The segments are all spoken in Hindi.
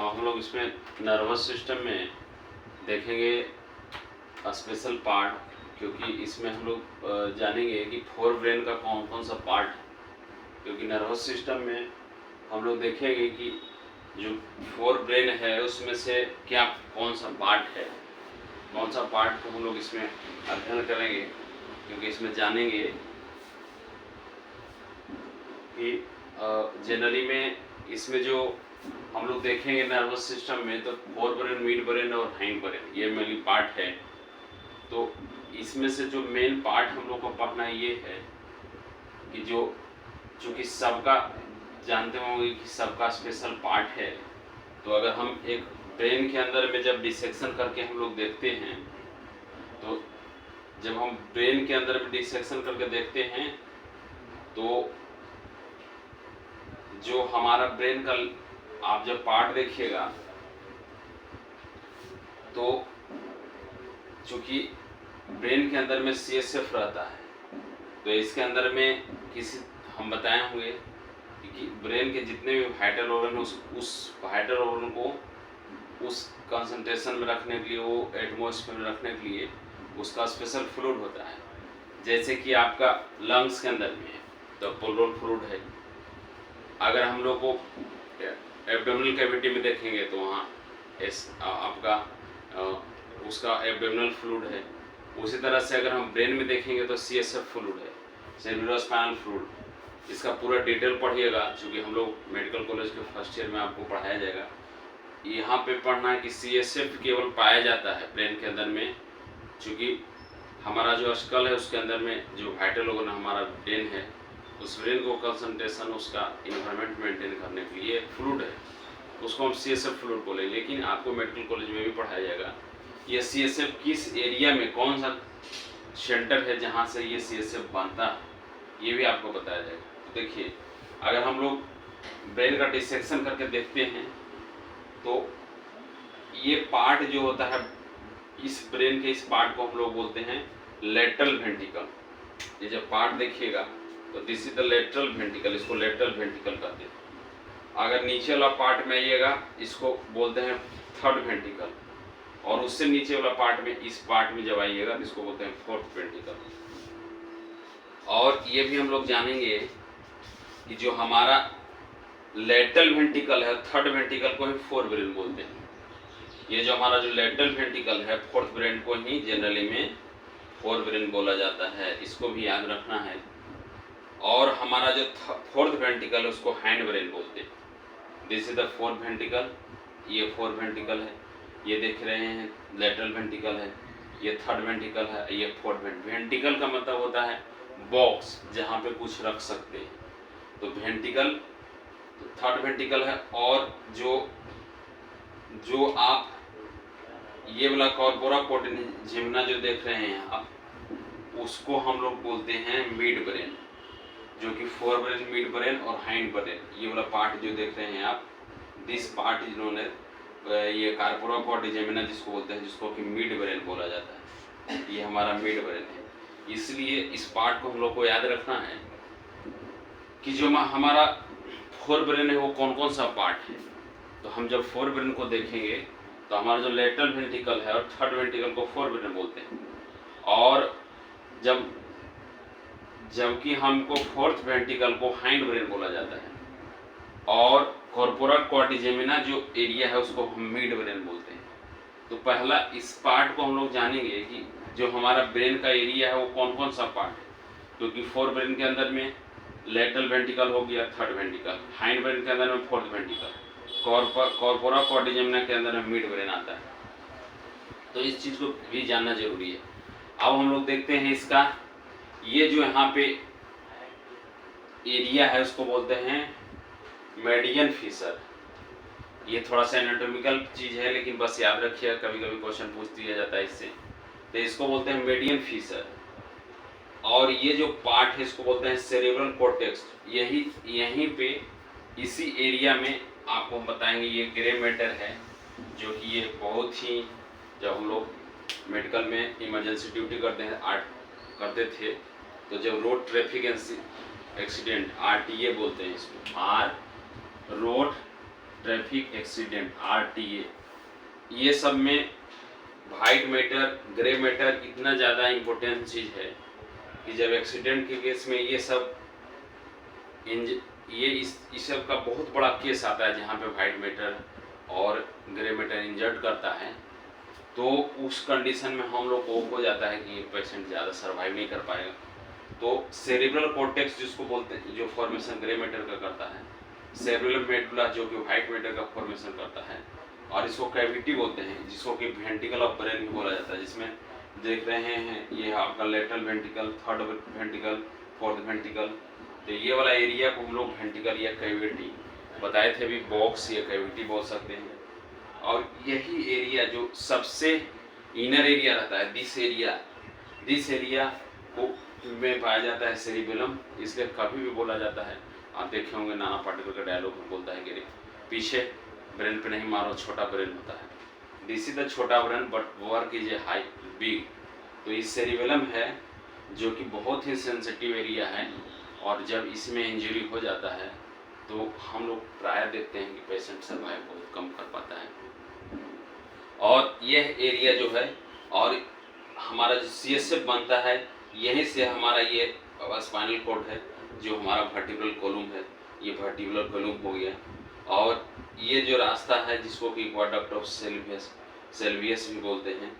अब हम लोग इसमें नर्वस सिस्टम में देखेंगे स्पेशल पार्ट, क्योंकि इसमें हम लोग जानेंगे कि फोर ब्रेन का कौन कौन सा पार्ट है। क्योंकि नर्वस सिस्टम में हम लोग देखेंगे कि जो फोर ब्रेन है उसमें से क्या कौन सा पार्ट है, कौन सा पार्ट को हम लोग इसमें अध्ययन करेंगे। क्योंकि इसमें जानेंगे कि जनरली में इसमें जो हम लोग देखेंगे नर्वस सिस्टम में, तो फोर ब्रेन, मिड ब्रेन और हाइंड ब्रेन ये मेनली पार्ट है। तो इसमें से जो मेन पार्ट हम लोग को पढ़ना ये है कि जो चूँकि सबका जानते होंगे कि सबका स्पेशल पार्ट है। तो अगर हम एक ब्रेन के अंदर में जब डिसेक्शन करके हम लोग देखते हैं, तो जब हम ब्रेन के अंदर में डिसेक्शन करके देखते हैं तो जो हमारा ब्रेन का आप जब पार्ट देखिएगा, तो चूंकि ब्रेन के अंदर में CSF रहता है, तो इसके अंदर में किसी हम बताए होंगे कि ब्रेन के जितने भी वाइटल ऑर्गन है उस वाइटल ऑर्गन को उस कंसंट्रेशन में रखने के लिए, वो एटमॉस्फेयर में रखने के लिए उसका स्पेशल फ्लूइड होता है। जैसे कि आपका लंग्स के अंदर में तो प्लूरल फ्लूइड है। अगर हम लोग को एब्डोमिनल कैविटी में देखेंगे तो वहाँ आपका उसका एब्डोमिनल फ्लूइड है। उसी तरह से अगर हम ब्रेन में देखेंगे तो CSF फ्लूइड है, सेरेब्रोस्पाइनल फ्लूइड। इसका पूरा डिटेल पढ़िएगा, क्योंकि हम लोग मेडिकल कॉलेज के फर्स्ट ईयर में आपको पढ़ाया जाएगा। यहाँ पे पढ़ना है कि CSF केवल पाया जाता है ब्रेन के अंदर में, क्योंकि हमारा जो स्कल है उसके अंदर में जो वाइटल ऑर्गन हमारा ब्रेन है, उस ब्रेन को कंसंट्रेशन उसका इन्वायरमेंट मेंटेन करने के लिए फ्लूइड है, उसको हम CSF फ्लूइड बोले। लेकिन आपको मेडिकल कॉलेज में भी पढ़ाया जाएगा ये CSF किस एरिया में, कौन सा सेंटर है जहाँ से ये CSF बनता है, ये भी आपको बताया जाएगा। तो देखिए, अगर हम लोग ब्रेन का डिसेक्शन करके देखते हैं तो ये पार्ट जो होता है, इस ब्रेन के इस पार्ट को हम लोग बोलते हैं लेटरल वेंट्रिकल। ये जब पार्ट देखिएगा तो this is the lateral ventricle, इसको लेटरल वेंट्रिकल कहते हैं। अगर नीचे वाला पार्ट में आइएगा इसको बोलते हैं थर्ड वेंट्रिकल, और उससे नीचे वाला पार्ट में, इस पार्ट में जब आइएगा तो इसको बोलते हैं फोर्थ वेंट्रिकल। और ये भी हम लोग जानेंगे कि जो हमारा लेटरल वेंट्रिकल है, थर्ड वेंट्रिकल को ही फोर्थ ब्रेन बोलते हैं। ये जो हमारा जो लेटरल वेंट्रिकल है, फोर्थ ब्रेन को ही जनरली में फोर्थ ब्रेन बोला जाता है, इसको भी याद रखना है। और हमारा जो फोर्थ वेंट्रिकल है उसको हैंड ब्रेन बोलते हैं। This is the fourth ventricle, ये फोर्थ वेंट्रिकल है, ये देख रहे हैं लेटरल वेंट्रिकल है, ये थर्ड वेंट्रिकल है, ये फोर्थ वेंट्रिकल का मतलब होता है बॉक्स जहाँ पे कुछ रख सकते हैं। तो वेंट्रिकल थर्ड वेंट्रिकल है। और जो आप ये वाला कॉर्पोरा कॉर्टिजिमिना जो देख रहे हैं आप, उसको हम लोग बोलते हैं मिड ब्रेन, जो कि फोर ब्रेन, मिड ब्रेन और हाइंड ब्रेन, ये वाला पार्ट जो देख रहे हैं आप, this part is known as, ये कॉर्पोरा कॉर्टिजिमिना जिसको बोलते हैं, जिसको कि मिड ब्रेन बोला जाता है, ये हमारा मिड ब्रेन है। इसलिए इस पार्ट को हम लोग को याद रखना है कि जो हमारा फोर ब्रेन है वो कौन कौन सा पार्ट है। तो हम जब फोर ब्रेन को देखेंगे तो हमारा जो लेटरल वेंट्रिकल है और थर्ड वेंट्रिकल को फोर ब्रेन बोलते हैं। और जबकि हमको फोर्थ वेंट्रिकल को हाइंड ब्रेन बोला जाता है, और कॉर्पोरा कॉर्टिजिमिना जो एरिया है उसको हम मिड ब्रेन बोलते हैं। तो पहला इस पार्ट को हम लोग जानेंगे कि जो हमारा ब्रेन का एरिया है वो कौन कौन सा पार्ट है। क्योंकि फोर ब्रेन के अंदर में लेटरल वेंट्रिकल हो गया, थर्ड वेंट्रिकल, हाइंड ब्रेन के अंदर में फोर्थ वेंट्रिकल, कॉर्पोरा कॉर्टिजिमिना के अंदर में मिड ब्रेन आता है। तो इस चीज़ को भी जानना जरूरी है। अब हम लोग देखते हैं इसका, ये जो यहाँ पे एरिया है उसको बोलते हैं मेडियन फिशर। ये थोड़ा सा एनाटॉमिकल चीज़ है, लेकिन बस याद रखिए, कभी कभी क्वेश्चन पूछ दिया जाता है इससे। तो इसको बोलते हैं मेडियन फिशर। और ये जो पार्ट है इसको बोलते हैं सेरेब्रल कॉर्टेक्स। यहीं पे इसी एरिया में आपको बताएंगे, ये ग्रे मैटर है, जो कि ये बहुत ही, जब हम लोग मेडिकल में इमरजेंसी ड्यूटी करते थे, तो जब रोड ट्रैफिक एक्सीडेंट, RTA बोलते हैं इसको, रोड ट्रैफिक एक्सीडेंट RTA, ये सब में वाइट मैटर, ग्रे मैटर इतना ज़्यादा इम्पोर्टेंट चीज़ है कि जब एक्सीडेंट के केस में ये सब इस सब का बहुत बड़ा केस आता है जहाँ पे वाइट मैटर और ग्रे मैटर इंजर्ड करता है, तो उस कंडीशन में हम लोग को हो जाता है कि ये पेशेंट ज़्यादा सर्वाइव नहीं कर पाएगा। तो सेरिब्रल कॉर्टेक्स जिसको बोलते हैं, जो फॉर्मेशन ग्रे मैटर का करता है, सेरिब्रल मेडुला जो कि वाइट मैटर का फॉर्मेशन करता है, और इसको कैविटी बोलते हैं, जिसको कि वेंटिकल ऑफ ब्रेन भी बोला जाता है, जिसमें देख रहे हैं ये आपका लेटरल वेंटिकल, थर्ड वेंटिकल, फोर्थ वेंटिकल, तो ये वाला एरिया को हम लोग वेंटिकल या कैविटी बताए थे, अभी बॉक्स या कैविटी बोल सकते हैं। और यही एरिया जो सबसे इनर एरिया रहता है, दिस एरिया को में पाया जाता है सेरिबेलम, इसलिए कभी भी बोला जाता है, आप देखे होंगे नाना पाटेकर का डायलॉग में बोलता है कि पीछे ब्रेन पे नहीं मारो, छोटा ब्रेन होता है, दिस इज द छोटा brain but work is a high big. तो इस सेरिबेलम है जो कि बहुत ही सेंसिटिव एरिया है, और जब इसमें इंजरी हो जाता है तो हम लोग प्राय देखते हैं कि पेशेंट सर्वाइव बहुत कम कर पाता है। और यह एरिया जो है, और हमारा जो CSF बनता है, यहीं से हमारा ये स्पाइनल कॉर्ड है जो हमारा वर्टिब्रल कॉलम है, ये वर्टिब्रल कॉलम हो गया। और ये जो रास्ता है जिसको कि एक्वाडक्ट ऑफ सेल्वियस भी बोलते हैं,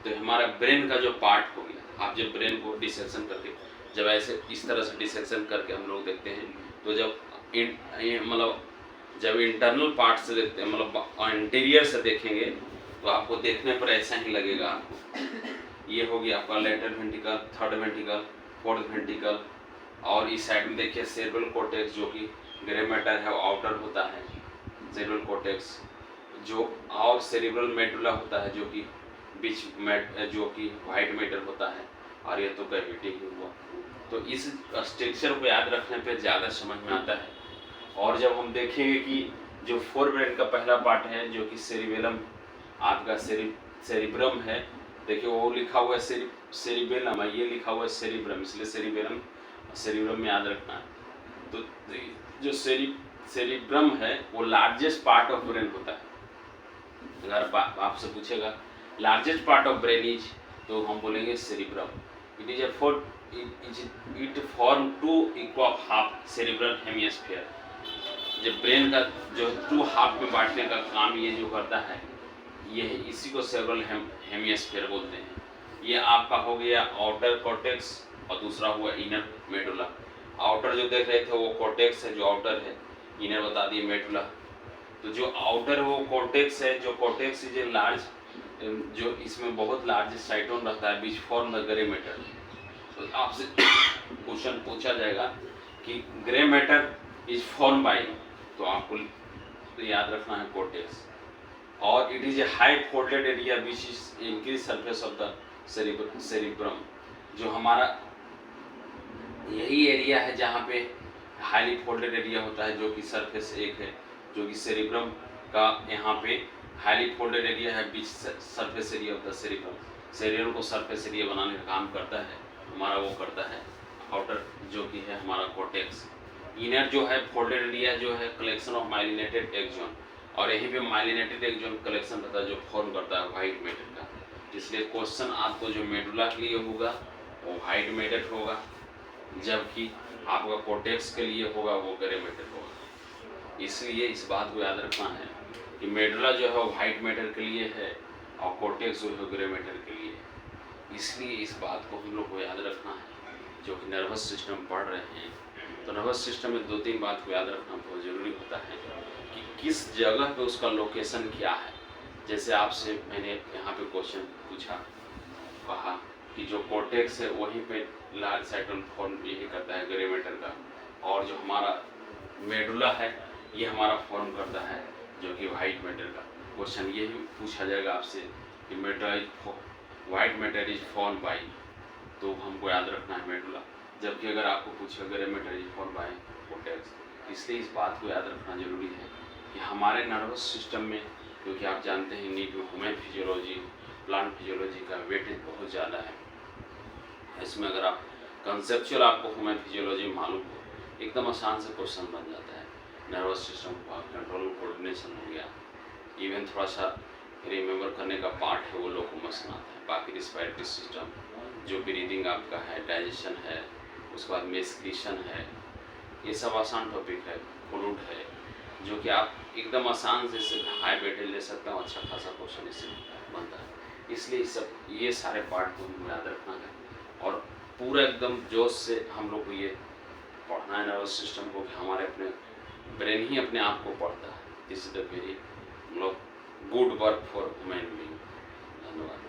तो हमारा ब्रेन का जो पार्ट हो गया। आप जब ब्रेन को डिसेक्शन करके, जब ऐसे इस तरह से डिसेक्शन करके हम लोग देखते हैं, तो जब मतलब जब इंटरनल पार्ट से देखते हैं, मतलब इंटीरियर से देखेंगे, तो आपको देखने पर ऐसा ही लगेगा आपको। ये हो गया आपका lateral ventricle, third ventricle, fourth ventricle, और इस साइड में देखिए सेरेब्रल कॉर्टेक्स जो कि ग्रे मैटर है, वो आउटर होता है सेरेब्रल कॉर्टेक्स, जो और सेरेब्रल मेडुला होता है जो कि बीच में, जो कि वाइट मैटर होता है, और ये तो कैविटी ही हुआ। तो इस स्ट्रक्चर को याद रखने पे ज़्यादा समझ में आता है। और जब हम देखेंगे कि जो फोर ब्रेन का पहला पार्ट है जो कि सेरिबेलम, आपका सेरिब्रम है, देखिए वो लिखा हुआ है सेरिबेलम है, ये लिखा हुआ है सेरिब्रम, इसलिए सेरिब्रम में याद रखना है। तो जो सेरिब्रम है वो लार्जेस्ट पार्ट ऑफ ब्रेन होता है। अगर आपसे पूछेगा largest part of brain is, तो हम बोलेंगे cerebrum. It is it form two equal half cerebral hemisphere. जब ब्रेन का जो टू हाफ में बांटने का काम ये जो करता है, ये इसी को सेरेब्रल हेमिस्फीयर बोलते हैं। ये आपका हो गया आउटर कॉर्टेक्स, और दूसरा हुआ इनर मेडुला। आउटर जो देख रहे थे वो कॉर्टेक्स है, जो आउटर है, इनर बता दिए मेडुला। तो जो आउटर है वो कॉर्टेक्स है, जो कॉर्टेक्स इज ए लार्ज, जो इसमें बहुत लार्ज साइटोन रहता है, बीच फॉर्म द ग्रे मैटर। तो आपसे क्वेश्चन पूछा जाएगा कि grey matter is form by, तो आपको तो याद रखना है कॉर्टेक्स। और it is a high folded area which is increase surface of the cerebrum. जो हमारा यही एरिया है जहाँ पे हाईली फोल्डेड एरिया होता है, जो कि सरफेस एक है, जो कि सेरिब्रम का यहाँ पे हाईली फोल्डेड एरिया है, बीच सरफेस एरिया होता है सेरिब्रम। सेरिब्रम को सरफेस एरिया बनाने का काम करता है हमारा, वो करता है आउटर जो कि है हमारा कॉर्टेक्स। इनर जो है फोल्डेड एरिया जो है कलेक्शन ऑफ माइलिनेटेड एक्सोन, और यहीं पे माइलिनेटेड एक्सोन कलेक्शन रहता है जो फॉर्म करता है वाइट मैटर का। इसलिए क्वेश्चन आपको जो मेडुला के लिए होगा वो वाइट मैटर होगा, जबकि आपका कॉर्टेक्स के लिए होगा वो ग्रे मैटर होगा। इसलिए इस बात को याद रखना है कि मेडुला जो है वो वाइट मैटर के लिए है और कॉर्टेक्स जो है ग्रे मैटर के लिए है। इसलिए इस बात को हम लोग को याद रखना है। जो कि नर्वस सिस्टम पढ़ रहे हैं, तो नर्वस सिस्टम में 2-3 बात को याद रखना बहुत ज़रूरी होता है कि किस जगह पे उसका लोकेशन क्या है। जैसे आपसे मैंने यहाँ पे क्वेश्चन पूछा, कहा कि जो कॉर्टेक्स है वहीं पे लार्ज साइटोन फॉर्म यही करता है ग्रे मैटर का, और जो हमारा मेडुला है ये हमारा फॉर्म करता है जो कि वाइट मैटर का। क्वेश्चन ये भी पूछा जाएगा आपसे कि medulla white matter is form by, तो हमको याद रखना है मेडुला। जबकि अगर आपको पूछे grey matter is form by cortex, इसलिए इस बात को याद रखना जरूरी है कि हमारे नर्वस सिस्टम में, क्योंकि आप जानते हैं नीट में ह्यूमन फिजियोलॉजी, प्लांट फिजियोलॉजी का वेटेज बहुत ज़्यादा है। इसमें अगर आप कंसेप्चुअल आपको ह्यूमन फिजियोलॉजी मालूम हो, एकदम आसान से क्वेश्चन बन जाता है। नर्वस सिस्टम का कंट्रोल कोऑर्डिनेशन हो गया, इवन थोड़ा सा रिमेम्बर करने का पार्ट है वो लोकोमोशन आता है। बाकी रिस्पायरेटरी सिस्टम जो ब्रीदिंग आपका है, डाइजेशन है, उसके बाद में एक्सक्रीशन है, ये सब आसान टॉपिक है। फ्लूइड है जो कि आप एकदम आसान से हाई वेटेज ले सकते हो, अच्छा खासा क्वेश्चन इससे बनता है। इसलिए ये सारे पार्ट को हमको याद रखना है और पूरा एकदम जोश से हम लोग को ये पढ़ना है नर्वस सिस्टम को कि हमारे अपने ब्रेन ही अपने आप को पढ़ता है। This is the very good work for human being. धन्यवाद।